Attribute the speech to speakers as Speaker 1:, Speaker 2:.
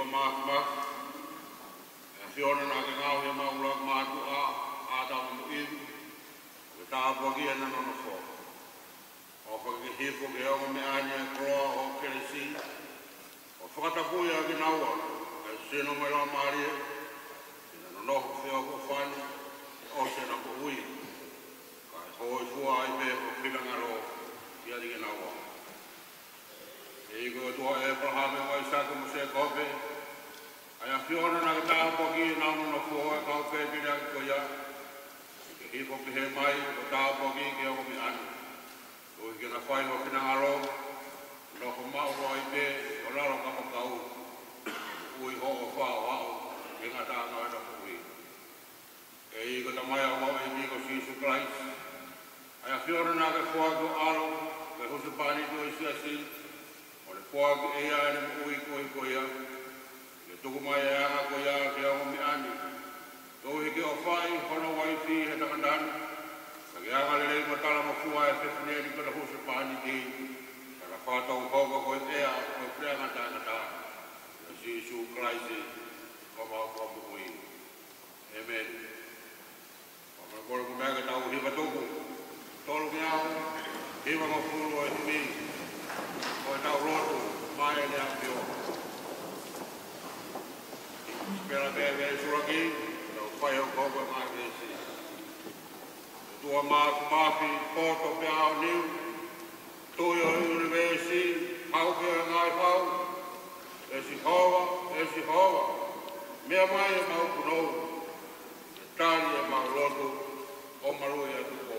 Speaker 1: tua mākma. Fiona nā ke ngāo he maula mātu a tāma mu iwi. Ke tā apuaki ana nono fō. O whakakihifo ke onga me ania kroa o keresi. O whakatapui a ki naua. E sino mai loa maaria. Ina nonoho whio ko whani. O se na ko ui. Ka e hoi fua ai pe o whingangaro. Ia di ke naua. E iko tua e Abraham e mai saka mo se kope. Ai a Fiona na ka taha poki e nāmu no fua e kau pēpiri aki ko ia. Ke hifo ki he mai o taha poki ke o mi anu. Ui ke na whai o Whingangaro. Noko mauro ai pe o laro kama kau. Ui ho o whao hao. E ngā taha ngā ena ui. E iko ta mai a wau e miko Jesus Christ. Ai a Fiona na ka fua ko alo. Ke husu pani to i siasi. O le fua ki e a ene ui ko ia. Tuku mai e anga ko ia ke au mi ani. Tau heke o whai, hono wai fi he takandani. Ka ke anga lelei matala ma fua e whewhineri kona husa pāni ki. Ka ka whātau hauka ko e ea, ko e whrea ngata ngata. Ka Jesus Christ e, ko mau ko amu kui. Amen. Ka mana kore ku mea ke tau hiwa tuku. Tolu ki au, hiwa ma furu o e himi. Ko e tau rotu, mai e lea pio. Pela bebe suraki, no whai o koua mai kesi. Tua māku māwhi, poto pe ao niu, tui o universi, hauke o ngai whau, e si hova, mea mai e mau kunou, e tari e mau lotu, o marui e tuku.